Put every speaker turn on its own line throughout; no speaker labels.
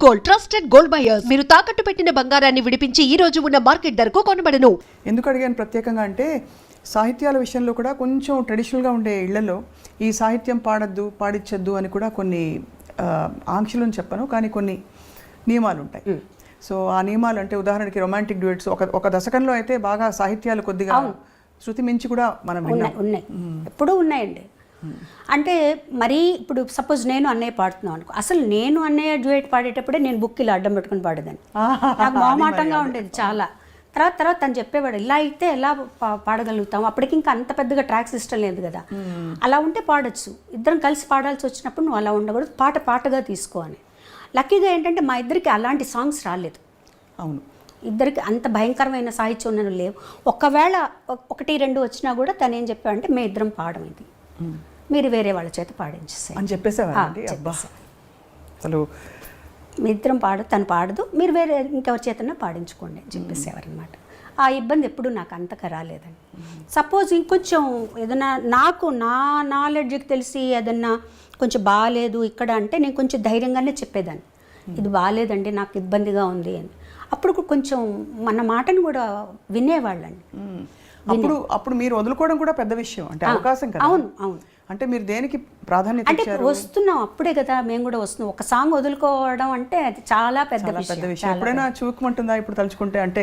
Gold trusted gold buyers. మీరు తాకట్టు పెట్టిన బంగారాన్ని విడిపించి ఈ రోజు ఉన్న మార్కెట్ ధరకు కొనబడను.
ఎందుకు అడిగాను ప్రత్యేకంగా అంటే సాహిత్యాల విషయంలో కూడా కొంచెం ట్రెడిషనల్గా ఉండే ఇళ్లలో ఈ సాహిత్యం పాడద్దు పాడించద్దు అని కూడా కొన్ని ఆంక్షలను చెప్పను, కానీ కొన్ని నియమాలు ఉంటాయి. సో ఆ నియమాలు అంటే ఉదాహరణకి రొమాంటిక్ డ్యూయట్స్ ఒక దశకంలో అయితే బాగా సాహిత్యాలు కొద్దిగా శృతి మించి కూడా మనం
ఉన్నాయి ఎప్పుడూ ఉన్నాయండి. అంటే మరీ ఇప్పుడు సపోజ్ నేను అన్నయ్య పాడుతున్నాను అనుకో, అసలు నేను అన్నయ్య డ్యూయట్ పాడేటప్పుడే నేను బుక్ ఇలా అడ్డం పెట్టుకుని పాడేదాన్ని. నాకు మొహమాటంగా ఉండేది చాలా. తర్వాత తను చెప్పేవాడు ఇలా అయితే ఎలా పాడగలుగుతాం, అప్పటికి ఇంకా అంత పెద్దగా ట్రాక్ సిస్టమ్ లేదు కదా, అలా ఉంటే పాడొచ్చు, ఇద్దరం కలిసి పాడాల్సి వచ్చినప్పుడు నువ్వు అలా ఉండకూడదు, పాటగా తీసుకో అని. లక్కీగా ఏంటంటే మా ఇద్దరికి అలాంటి సాంగ్స్ రాలేదు.
అవును,
ఇద్దరికి అంత భయంకరమైన సాహిత్యం ఉన్నవి లేవు. ఒకవేళ 1-2 వచ్చినా కూడా తను ఏం చెప్పాడంటే మేము ఇద్దరం పాడడం ఇది, మీరు వేరే వాళ్ళ చేత పాడించేసాయి
అని చెప్పేసేవారండి. అబ్బా అసలు
మీ ఇద్దరం తను పాడదు, మీరు వేరే ఇంకెవరి చేతన్నా పాడించుకోండి అని చెప్పేసేవారనమాట. ఆ ఇబ్బంది ఎప్పుడు నాకు అంతగా రాలేదండి. సపోజ్ ఇంకొంచెం ఏదైనా నాకు నా నాలెడ్జ్కి తెలిసి ఏదన్నా కొంచెం బాగాలేదు ఇక్కడ అంటే నేను కొంచెం ధైర్యంగానే చెప్పేదాన్ని, ఇది బాగాలేదండి నాకు ఇబ్బందిగా ఉంది అని. అప్పుడు కొంచెం మన మాటను కూడా వినేవాళ్ళండి.
అప్పుడు మీరు వదులుకోవడం కూడా పెద్ద విషయం, అంటే అవకాశం కదా.
అవును అవును.
అంటే మీరు దేనికి ప్రాధాన్యత
అంటే వస్తున్నాం అప్పుడే కదా మేము కూడా వస్తున్నాం. ఒక సాంగ్ వదులుకోవడం అంటే అది చాలా పెద్ద విషయం.
ఎప్పుడైనా చూపుకుంటుందా ఇప్పుడు తలుచుకుంటే? అంటే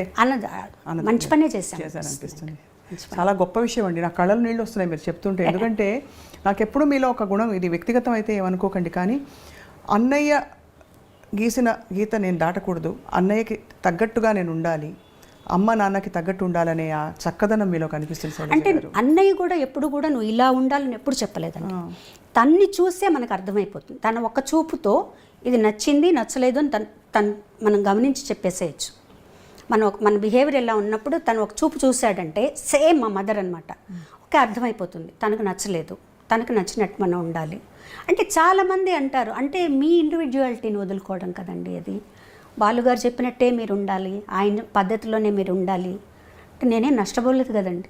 మంచి పనే చేశాను
అనిపిస్తుంది. చాలా గొప్ప విషయం అండి, నా కళ్ళలో నీళ్ళు వస్తున్నాయి మీరు చెప్తుంటే. ఎందుకంటే నాకు ఎప్పుడు మీలో ఒక గుణం, ఇది వ్యక్తిగతం అయితే ఏమనుకోకండి, కానీ అన్నయ్య గీసిన గీత నేను దాటకూడదు, అన్నయ్యకి తగ్గట్టుగా నేను ఉండాలి, అమ్మ నాన్నకి తగ్గట్టు ఉండాలనే ఆ చక్కదనం మీలో కనిపిస్తుంది.
అంటే అన్నయ్య కూడా ఎప్పుడు కూడా నువ్వు ఇలా ఉండాలని ఎప్పుడు చెప్పలేదండి. తన్ని చూసే మనకు అర్థమైపోతుంది. తన ఒక్క చూపుతో ఇది నచ్చింది నచ్చలేదు అని మనం గమనించి చెప్పేసేయచ్చు. మన బిహేవియర్ ఎలా ఉన్నప్పుడు తను ఒక చూపు చూశాడంటే సేమ్ మా మదర్ అనమాట, ఓకే అర్థమైపోతుంది తనకు నచ్చలేదు, తనకు నచ్చినట్టు మనం ఉండాలి. అంటే చాలామంది అంటారు అంటే మీ ఇండివిజువాలిటీని వదులుకోవడం కదండి అది, బాలుగారు చెప్పినట్టే మీరు ఉండాలి, ఆయన పద్ధతిలోనే మీరు ఉండాలి అంటే నేనేం నష్టపోలేదు కదండి.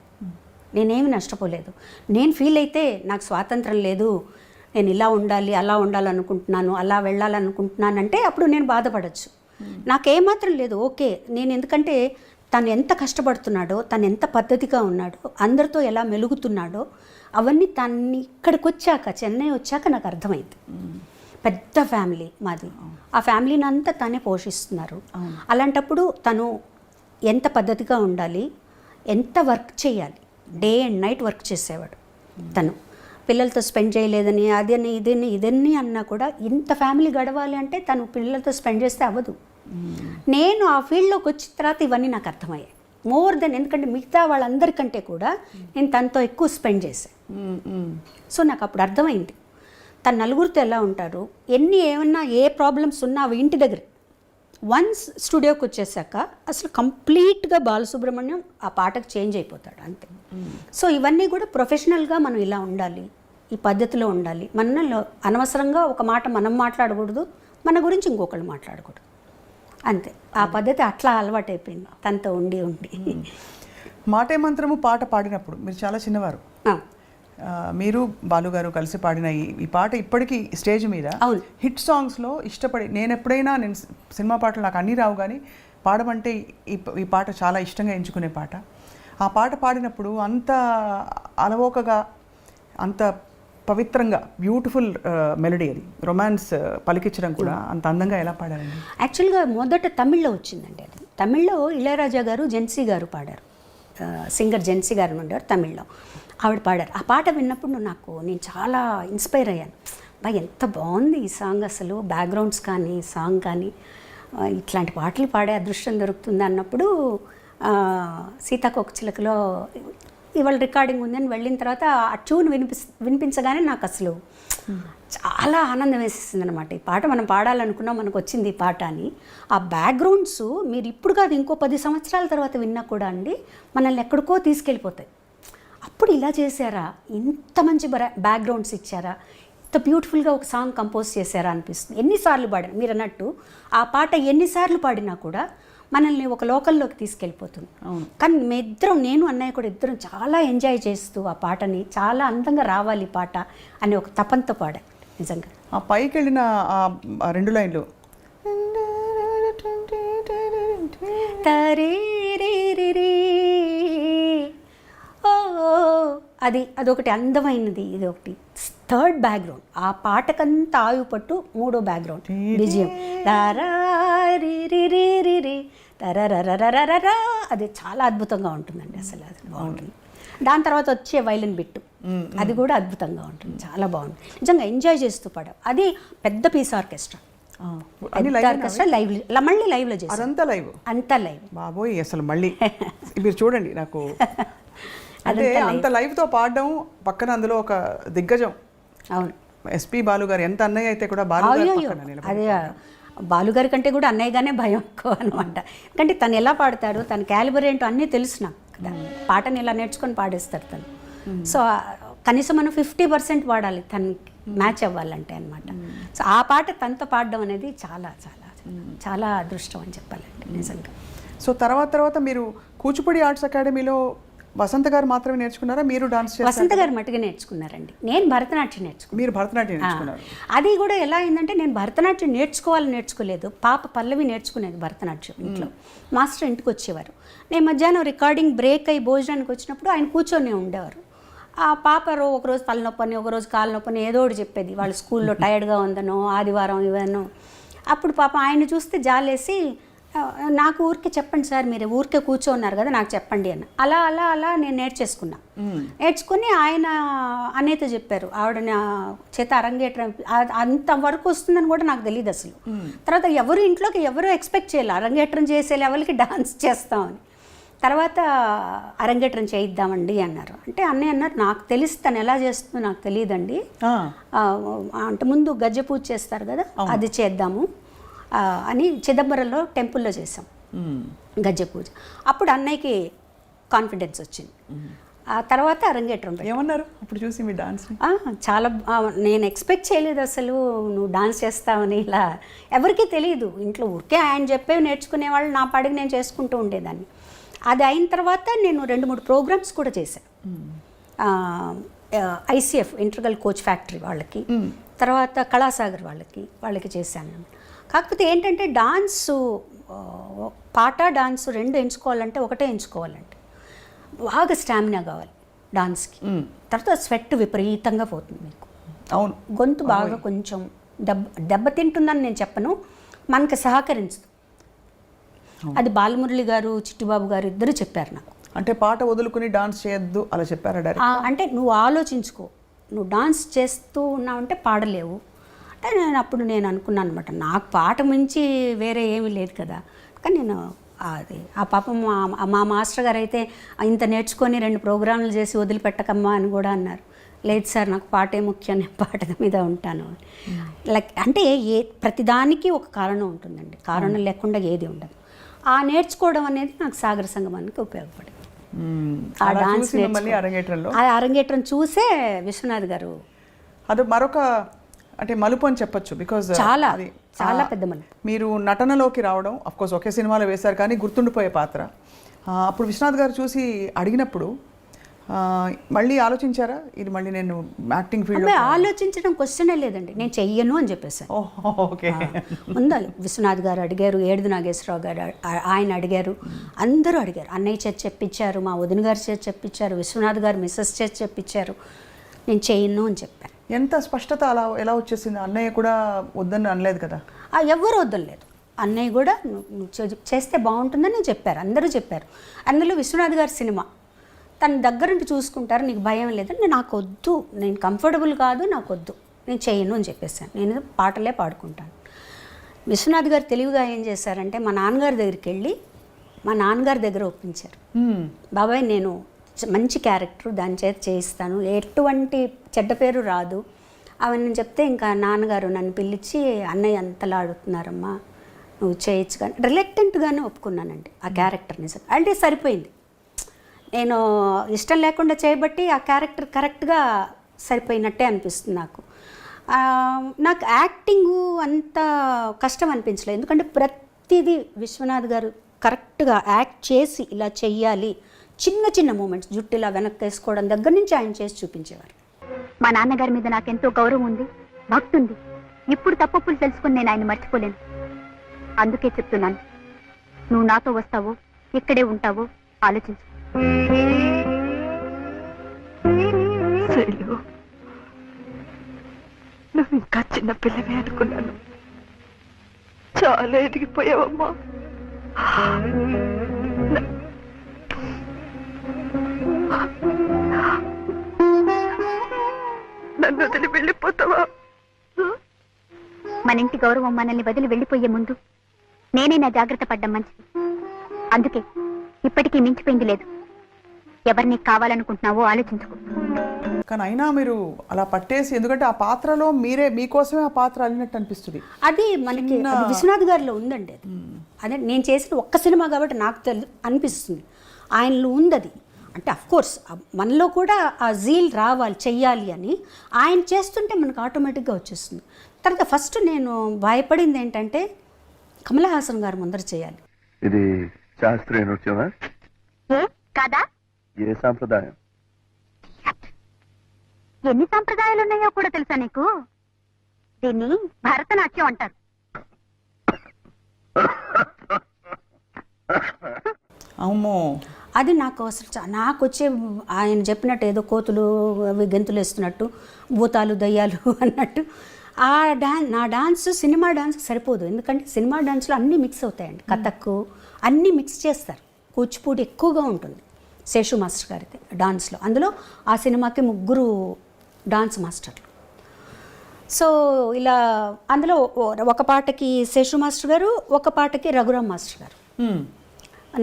నేనేమి నష్టపోలేదు. నేను ఫీల్ అయితే నాకు స్వాతంత్రం లేదు, నేను ఇలా ఉండాలి అలా ఉండాలనుకుంటున్నాను అలా వెళ్ళాలనుకుంటున్నాను అంటే అప్పుడు నేను బాధపడచ్చు. నాకేమాత్రం లేదు, ఓకే నేను ఎందుకంటే తను ఎంత కష్టపడుతున్నాడో, తను ఎంత పద్ధతిగా ఉన్నాడో, అందరితో ఎలా మెలుగుతున్నాడో అవన్నీ తన్ని ఇక్కడికి వచ్చాక చెన్నై వచ్చాక నాకు అర్థమైంది. పెద్ద ఫ్యామిలీ మాది, ఆ ఫ్యామిలీని అంతా తనే పోషిస్తున్నారు. అలాంటప్పుడు తను ఎంత పద్ధతిగా ఉండాలి, ఎంత వర్క్ చేయాలి, డే అండ్ నైట్ వర్క్ చేసేవాడు. తను పిల్లలతో స్పెండ్ చేయలేదని అదని ఇదన్నీ అన్నా కూడా ఇంత ఫ్యామిలీ గడవాలి అంటే తను పిల్లలతో స్పెండ్ చేస్తే అవ్వదు. నేను ఆ ఫీల్డ్లోకి వచ్చిన తర్వాత ఇవన్నీ నాకు అర్థమయ్యాయి మోర్ దెన్, ఎందుకంటే మిగతా వాళ్ళందరికంటే కూడా నేను తనతో ఎక్కువ స్పెండ్ చేశాను. సో నాకు అప్పుడు అర్థమైంది తను నలుగురితో ఎలా ఉంటారు, ఏమన్నా ఏ ప్రాబ్లమ్స్ ఉన్నా అవి ఇంటి దగ్గర. వన్స్ స్టూడియోకి వచ్చేసాక అసలు కంప్లీట్గా బాలసుబ్రహ్మణ్యం ఆ పాటకు చేంజ్ అయిపోతాడు అంతే. సో ఇవన్నీ కూడా ప్రొఫెషనల్గా మనం ఇలా ఉండాలి, ఈ పద్ధతిలో ఉండాలి, మనలో అనవసరంగా ఒక మాట మనం మాట్లాడకూడదు, మన గురించి ఇంకొకళ్ళు మాట్లాడకూడదు అంతే. ఆ పద్ధతి అట్లా అలవాటైపోయింది తనతో ఉండి.
మాటే మంత్రము పాట పాడినప్పుడు మీరు చాలా చిన్నవారు, మీరు బాలుగారు కలిసి పాడిన ఈ పాట ఇప్పటికీ స్టేజ్ మీద హిట్ సాంగ్స్లో ఇష్టపడి, నేను ఎప్పుడైనా సినిమా పాటలు నాకు అన్నీ రావు కానీ పాడమంటే ఈ పాట చాలా ఇష్టంగా ఎంచుకునే పాట. ఆ పాట పాడినప్పుడు అంత అలవోకగా, అంత పవిత్రంగా, బ్యూటిఫుల్ మెలడీ, అది రొమాన్స్ పలికించడం కూడా అంత అందంగా ఎలా పాడారండి?
యాక్చువల్గా మొదట తమిళ్లో వచ్చిందండి అది. తమిళ్లో ఇళయరాజా గారు జెన్సీ గారు పాడారు, సింగర్ జెన్సీ గారు ఉండేవారు, తమిళ్లో ఆవిడ పాడారు. ఆ పాట విన్నప్పుడు నేను చాలా ఇన్స్పైర్ అయ్యాను. ఎంత బాగుంది ఈ సాంగ్, అసలు బ్యాక్గ్రౌండ్స్ కానీ సాంగ్ కానీ ఇట్లాంటి పాటలు పాడే అదృష్టం దొరుకుతుంది అన్నప్పుడు సీతాకోకచిలకలో ఇవాళ రికార్డింగ్ ఉందని వెళ్ళిన తర్వాత ఆ ట్యూన్ వినిపించగానే నాకు అసలు చాలా ఆనందం వేసేసింది అనమాట. ఈ పాట మనం పాడాలనుకున్నాం, మనకు వచ్చింది ఈ పాట అని. ఆ బ్యాక్గ్రౌండ్స్ మీరు ఇప్పుడు కాదు ఇంకో 10 సంవత్సరాల తర్వాత విన్నా కూడా అండి మనల్ని ఎక్కడికో తీసుకెళ్ళిపోతాయి. అప్పుడు ఇలా చేశారా, ఇంత మంచి బ్యాక్గ్రౌండ్స్ ఇచ్చారా, ఇంత బ్యూటిఫుల్గా ఒక సాంగ్ కంపోజ్ చేశారా అనిపిస్తుంది. ఎన్నిసార్లు పాడినా మీరు అన్నట్టు ఆ పాట ఎన్నిసార్లు పాడినా కూడా మనల్ని ఒక లోకల్లోకి తీసుకెళ్ళిపోతుంది. కానీ నేను అన్నయ్య కూడా ఇద్దరం చాలా ఎంజాయ్ చేస్తూ ఆ పాటని చాలా అందంగా రావాలి పాట అని ఒక తపంతో పాడా. నిజంగా
ఆ పైకి వెళ్ళిన ఆ 2 లైన్లు
తరే రే రే రే ఓ అదొకటి అందమైనది. ఇది ఒకటి థర్డ్ బ్యాక్గ్రౌండ్. ఆ పాటకంతా ఆయువు పట్టు మూడో బ్యాక్గ్రౌండ్ విజయం తరరరరరరరా. అది చాలా అద్భుతంగా ఉంటుందండి, అసలు అది బాగుంటుంది. దాని తర్వాత వచ్చే వైలిన్ బిట్టు అది కూడా అద్భుతంగా ఉంటుంది, చాలా బాగుంటుంది. నిజంగా ఎంజాయ్ చేస్తూ పాడాం. అది పెద్ద పీస్ ఆర్కెస్ట్రా, ఆర్కెస్ట్రా లైవ్, మళ్ళీ లైవ్లో చేసి
అదంతా లైవ్,
అంతా లైవ్.
బాబోయ్ అసలు మళ్ళీ మీరు చూడండి, నాకు అంటే అంత లైవ్తో పాడడం, పక్కన అందులో ఒక దిగ్గజం.
అవును,
ఎస్పి బాలు గారు. ఎంత అన్నయ్య అయితే కూడా బాలు
అదే బాలుగారి కంటే కూడా అన్నయ్యగానే భయం ఎక్కువ అనమాట. ఎందుకంటే తను ఎలా పాడతాడు, తన క్యాలిబర్ ఏంటో అన్నీ తెలుసు నాకు కదా. పాటని ఇలా నేర్చుకొని పాడేస్తాడు తను. సో కనీసం మనం 50% పాడాలి తనకి మ్యాచ్ అవ్వాలంటే అనమాట. సో ఆ పాట తనతో పాడడం అనేది చాలా చాలా చాలా అదృష్టం అని చెప్పాలండి నిజంగా.
సో తర్వాత మీరు కూచిపూడి ఆర్ట్స్ అకాడమీలో వసంత గారు మాత్రమే నేర్చుకున్నారా? మీరు డాన్స్
వసంత గారు మట్టుగా నేర్చుకున్నారండి. నేను భరతనాట్యం నేర్చుకున్నాను.
మీరు భరతనాట్యం నేర్చుకున్నారు.
అది కూడా ఎలా అయిందంటే, నేను భరతనాట్యం నేర్చుకోలేదు. పాప పల్లవి నేర్చుకునేది భరతనాట్యం ఇంట్లో. మాస్టర్ ఇంటికి వచ్చేవారు. నేను మధ్యాహ్నం రికార్డింగ్ బ్రేక్ అయ్యి భోజనానికి వచ్చినప్పుడు ఆయన కూర్చొని ఉండేవారు. ఆ పాప ఒకరోజు తలనొప్పని, ఒకరోజు కాలు నొప్పని ఏదో ఒకటి చెప్పేది. వాళ్ళ స్కూల్లో టైర్డ్గా ఉందనో, ఆదివారం ఇవన్నో. అప్పుడు పాప ఆయన చూస్తే జాలేసి, నాకు ఊరికే చెప్పండి సార్, మీరు ఊరికే కూర్చోన్నారు కదా, నాకు చెప్పండి అని. అలా అలా అలా నేను నేర్చుకుని ఆయన అన్నయ్యతో చెప్పారు. ఆవిడ నా చేత అరంగేట్రం అంతవరకు వస్తుందని కూడా నాకు తెలియదు అసలు. తర్వాత ఇంట్లోకి ఎవరు ఎక్స్పెక్ట్ చేయాలి అరంగేట్రం చేసే లెవెల్కి డాన్స్ చేస్తామని. తర్వాత అరంగేట్రం చేయిద్దామండి అన్నారు. అంటే అన్నయ్య అన్నారు, నాకు తెలిసి తను ఎలా చేస్తుందో నాకు తెలియదండి, అంటే ముందు గజ్జ పూజ చేస్తారు కదా, అది చేద్దాము అని చిదంబరంలో టెంపుల్లో చేసాం గజ్జ పూజ. అప్పుడు అన్నయ్యకి కాన్ఫిడెన్స్ వచ్చింది. ఆ తర్వాత అరంగేట్రం
ఏమన్నారు అప్పుడు చూసి మీ డాన్స్?
చాలా నేను ఎక్స్పెక్ట్ చేయలేదు అసలు నువ్వు డాన్స్ చేస్తావని. ఇలా ఎవరికీ తెలియదు ఇంట్లో. ఊరికే ఆయన చెప్పేవి నేర్చుకునేవాళ్ళు, నా పాడికి నేను చేసుకుంటూ ఉండేదాన్ని. అది అయిన తర్వాత నేను 2-3 ప్రోగ్రామ్స్ కూడా చేశాను. ICF ఇంటర్గల్ కోచ్ ఫ్యాక్టరీ వాళ్ళకి, తర్వాత కళాసాగర్ వాళ్ళకి చేశాను. కాకపోతే ఏంటంటే డాన్సు, పాట డాన్సు 2 ఎంచుకోవాలంటే ఒకటే ఎంచుకోవాలంటే బాగా స్టామినా కావాలి డాన్స్కి. తర్వాత స్వెట్ విపరీతంగా పోతుంది మీకు.
అవును,
గొంతు బాగా కొంచెం దెబ్బతింటుందని నేను చెప్పను, మనకి సహకరించదు. అది బాలమురళి గారు, చిట్టిబాబు గారు ఇద్దరు చెప్పారు నాకు.
అంటే పాట వదులుకుని డాన్స్ చేయొద్దు అలా చెప్పారా డైరెక్ట్?
అంటే నువ్వు ఆలోచించుకో, నువ్వు డాన్స్ చేస్తూ ఉన్నావంటే పాడలేవు అంటే. నేను అనుకున్నాను అనమాట, నాకు పాట మించి వేరే ఏమీ లేదు కదా. కానీ నేను అది ఆ పాపం మా మాస్టర్ గారు అయితే ఇంత నేర్చుకొని 2 ప్రోగ్రాంలు చేసి వదిలిపెట్టకమ్మా అని కూడా అన్నారు. లేదు సార్, నాకు పాటే ముఖ్యం, నేను పాట మీద ఉంటాను. లైక్ అంటే ప్రతిదానికి ఒక కారణం ఉంటుందండి, కారణం లేకుండా ఏది ఉండదు. ఆ నేర్చుకోవడం అనేది నాకు సాగర సంగమానికి ఉపయోగపడింది. ఆ డాన్స్ అరంగేట్రం చూసే విశ్వనాథ్ గారు
అది మరొక అంటే మలుపు అని చెప్పొచ్చు. బికాజ్
చాలా చాలా పెద్ద మలుపు.
మీరు నటనలోకి రావడం, అఫ్కోర్స్ ఒకే సినిమాలో వేశారు కానీ గుర్తుండిపోయే పాత్ర. అప్పుడు విశ్వనాథ్ గారు చూసి అడిగినప్పుడు మళ్ళీ ఆలోచించారా, ఇది మళ్ళీ నేను యాక్టింగ్ ఫీల్డ్?
ఆలోచించడం క్వశ్చనే లేదండి, నేను చెయ్యను అని చెప్పేసాను.
ఓకే.
ముందు విశ్వనాథ్ గారు అడిగారు, ఏడుది నాగేశ్వరరావు గారు ఆయన అడిగారు, అందరూ అడిగారు. అన్నయ్య చేతి చెప్పించారు, మా వదిన గారి చేతి చెప్పించారు, విశ్వనాథ్ గారు మిస్సెస్ చేతి చెప్పించారు. నేను చెయ్యను అని చెప్పాను.
ఎంత స్పష్టత అలా ఎలా వచ్చేసింది? అన్నయ్య కూడా వద్దని అనలేదు కదా?
ఎవరు వద్దలేదు. అన్నయ్య కూడా చేస్తే బాగుంటుందని చెప్పారు, అందరూ చెప్పారు. అందులో విశ్వనాథ్ గారి సినిమా తన దగ్గర నుండి చూసుకుంటారు, నీకు భయం లేదని. నాకు వద్దు, నేను కంఫర్టబుల్ కాదు, నాకు వద్దు, నేను చేయను అని చెప్పేసాను. నేను పాటలే పాడుకుంటాను. విశ్వనాథ్ గారు తెలివిగా ఏం చేశారంటే, మా నాన్నగారి దగ్గరికి వెళ్ళి మా నాన్నగారి దగ్గర ఒప్పించారు. బాబాయ్, నేను మంచి క్యారెక్టర్, దాని చేత చేయిస్తాను, ఎటువంటి చెడ్డ పేరు రాదు అవన్నీ చెప్తే, ఇంకా నాన్నగారు నన్ను పిలిచి, అన్నయ్య అంతలా ఆడుతున్నారమ్మా, నువ్వు చేయొచ్చు కానీ రిలక్టెంట్గానే ఒప్పుకున్నానండి ఆ క్యారెక్టర్. నిజంగా అంటే సరిపోయింది. నేను ఇష్టం లేకుండా చేయబట్టి ఆ క్యారెక్టర్ కరెక్ట్గా సరిపోయినట్టే అనిపిస్తుంది నాకు. నాకు యాక్టింగు అంత కష్టం అనిపించలేదు, ఎందుకంటే ప్రతిదీ విశ్వనాథ్ గారు కరెక్ట్గా యాక్ట్ చేసి ఇలా చెయ్యాలి. చిన్న చిన్న మూమెంట్స్, జుట్టు ఇలా వెనక్కి వేసుకోవడం దగ్గర నుంచి ఆయన చేసి చూపించేవారు.
మా నాన్నగారి మీద నాకెంతో గౌరవం ఉంది, భక్తి ఉంది. ఇప్పుడు తప్పులు తెలుసుకుని నేను ఆయన మర్చిపోలేను. అందుకే చెప్తున్నాను, నువ్వు నాతో వస్తావో ఇక్కడే ఉంటావో ఆలోచించు.
శైలు, నువ్వు ఇంకా చిన్న పిల్లవే అనుకున్నాను. చాలా ఎదిగిపోయావమ్మా. నన్ను వదిలి వెళ్ళిపోతావా?
మన ఇంటి గౌరవం మనల్ని వదిలి వెళ్ళిపోయే ముందు నేనే నా జాగ్రత్త పడ్డం మంచిది. అందుకే ఇప్పటికీ మించిపోయింది లేదు. ఎవరిని కావాలనుకుంటున్నావో ఆలోచించుకో.
కానీ అయినా మీరు అలా పట్టేసి, ఎందుకంటే ఆ పాత్రలో మీకోసమే ఆ పాత్ర అల్లినట్టు అనిపిస్తుంది.
అది మనకి అది విశ్వనాథ్ గారిలో ఉందండి. అది అదే నేను చేసిన ఒక్క సినిమా కాబట్టి నాకు అనిపిస్తుంది ఆయనలో ఉంది అది. అంటే అఫ్కోర్స్ మనలో కూడా ఆ జీల్ రావాలి, చెయ్యాలి అని ఆయన చేస్తుంటే మనకు ఆటోమేటిక్గా వచ్చేస్తుంది. తర్వాత ఫస్ట్ నేను భయపడింది ఏంటంటే కమల్ హాసన్ గారు ముందర చేయాలి.
ఇది శాస్త్రీయ నృత్యమా?
కాదా?
ఏ సాంప్రదాయం?
ఎన్ని సంప్రదాయాలు ఉన్నాయో కూడా తెలుసా నీకు? దీన్ని భరతనాట్యం అంటారు.
అమ్మో,
అది నాకు అసలు నాకు వచ్చే ఆయన చెప్పినట్టు ఏదో కోతులు అవి గెంతులు వేస్తున్నట్టు, భూతాలు దయ్యాలు అన్నట్టు ఆ నా డాన్స్ సినిమా డాన్స్ సరిపోదు. ఎందుకంటే సినిమా డాన్స్లో అన్నీ మిక్స్ అవుతాయండి. కథక్కు అన్నీ మిక్స్ చేస్తారు. కూచిపూడి ఎక్కువగా ఉంటుంది శేషు మాస్టర్ గారికి డాన్స్లో. అందులో ఆ సినిమాకి 3 డాన్స్ మాస్టర్లు. సో ఇలా అందులో ఒక పాటకి శేషు మాస్టర్ గారు, ఒక పాటకి రఘురామ్ మాస్టర్ గారు.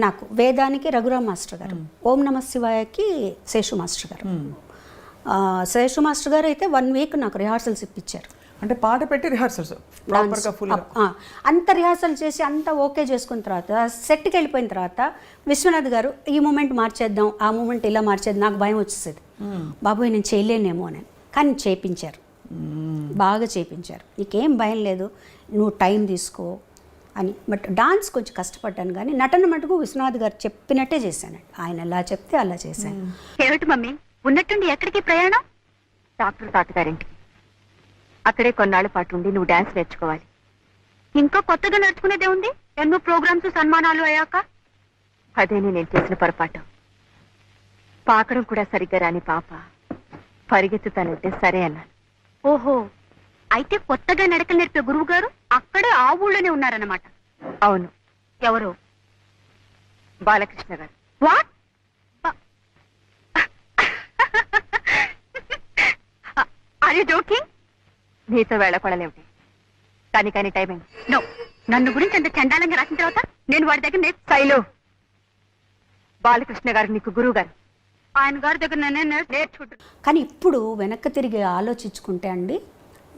నాకు వేదానికి రఘురామ్ మాస్టర్ గారు, ఓం నమ శివాయకి శేషు మాస్టర్ గారు. శేషు మాస్టర్ గారు అయితే 1 వీక్ నాకు రిహార్సల్స్ ఇప్పించారు.
అంటే పాట పెట్టి రిహార్సల్స్
అంత రిహార్సల్ చేసి అంత ఓకే చేసుకున్న తర్వాత సెట్కి వెళ్ళిపోయిన తర్వాత విశ్వనాథ్ గారు ఈ మూమెంట్ మార్చేద్దాం, ఆ మూమెంట్ ఇలా మార్చేద్దాం. నాకు భయం వచ్చేసేది, బాబోయ్ నేను చేయలేనేమో అని. కానీ చేయించారు, బాగా చేయించారు. నీకేం భయం లేదు, నువ్వు టైం తీసుకో అని. బట్ డాన్స్ కొంచెం కష్టపడ్డాను, కానీ నటన మటుకు విశ్వనాథ్ గారు చెప్పినట్టే చేశాను. ఆయన ఎలా చెప్తే అలా చేశాను.
ఏమిటి మమ్మీ, ఉన్నట్టుండి ఎక్కడికి ప్రయాణం?
డాక్టర్ తాతగారింటికి. అక్కడే కొన్నాళ్ళ పాటు ఉండి నువ్వు డాన్స్ నేర్చుకోవాలి.
ఇంకా కొత్తగా నేర్చుకునేదే ఉంది. ఎన్నో ప్రోగ్రామ్స్ సన్మానాలు అయ్యాక.
అదేనే నేను చేసిన పొరపాటు. పాకడం కూడా సరిగ్గా రాని పాప పరిగెత్తుతానంటే సరే అన్నాను.
ఓహో, అయితే కొత్తగా నడకలు నేర్పే గురువు గారు అక్కడే ఆ ఊళ్ళోనే ఉన్నారన్నమాట.
అవును.
ఎవరు?
Balakrishna garu.
What? Are you joking?
నీతో వెళ్ళపడలేమిటి? కానీ టైం అయింది.
నో, నన్ను గురించి అంత చండాలంగా రాసిన తర్వాత నేను వాడి దగ్గర
శైలు, బాలకృష్ణ గారు నీకు గురువు గారు.
ఆయన గారి దగ్గర నేనే నేర్చుకుంటాను.
కానీ ఇప్పుడు వెనక్కి తిరిగి ఆలోచించుకుంటే అండి,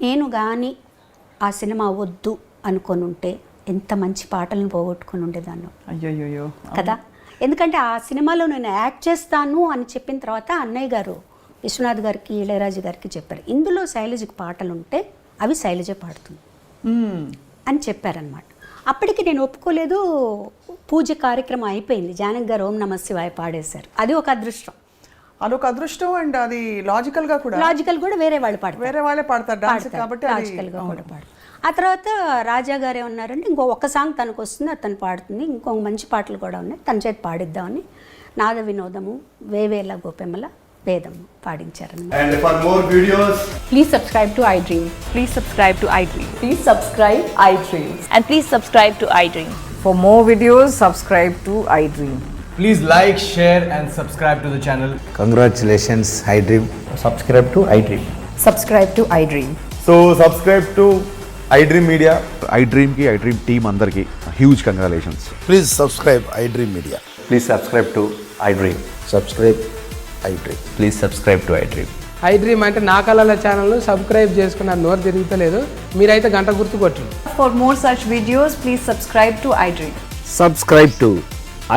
నేను కానీ ఆ సినిమా వద్దు అనుకొని ఉంటే ఎంత మంచి పాటలను పోగొట్టుకుని ఉండేదాన్ని.
అయ్యో
కదా. ఎందుకంటే ఆ సినిమాలో నేను యాక్ట్ చేస్తాను అని చెప్పిన తర్వాత అన్నయ్య గారు విశ్వనాథ్ గారికి, ఇళయరాజు గారికి చెప్పారు, ఇందులో శైలజకి పాటలు ఉంటే అవి శైలజ పాడుతుంది అని చెప్పారనమాట. అప్పటికి నేను ఒప్పుకోలేదు. పూజ కార్యక్రమం అయిపోయింది, జానకి గారు ఓం నమ శివాయ పాడేశారు. అది ఒక అదృష్టం.
అదొక అదృష్టం. అండ్ అది లాజికల్
కూడా వేరే వాళ్ళు పాడతారు,
వేరే వాళ్ళే పాడతారు డాన్స్ కాబట్టి
లాజికల్గా కూడా పాడతారు. ఆ తర్వాత రాజా గారు ఏమన్నారంటే ఒక్క సాంగ్ తనకు వస్తుంది, అది తను పాడుతుంది, ఇంకొక మంచి పాటలు కూడా ఉన్నాయి, తన చేతి పాడిద్దామని నాద వినోదము, వేవేల గోపెమ్మల వేదము పాడించారన్నమాట.
And for more videos,
Please subscribe to iDream.
Please subscribe to iDream.
Please subscribe iDream.
And please subscribe to iDream.
For more videos, subscribe to iDream.
Please like, share and subscribe to the channel.
Congratulations, iDream.
Subscribe to iDream.
Subscribe to iDream.
so subscribe to iDream Media.
iDream team andarki huge congratulations.
Please subscribe iDream Media.
Please subscribe to iDream.
Subscribe iDream.
Please subscribe to iDream.
iDream అంటే నా కళల ఛానల్ను subscribe చేసుకున్న నోరు తిరుగుతలేదు, మీరైతే గంట గుర్తు కొట్టండి.
For more such videos, please subscribe to iDream.
Subscribe to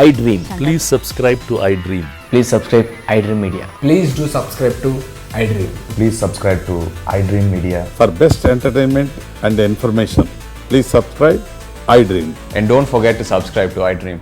iDream.
Please subscribe to iDream.
Please subscribe iDream Media.
Please do subscribe to iDream.
Please subscribe to iDream Media.
For best entertainment and information, please subscribe iDream.
And don't forget to subscribe to iDream.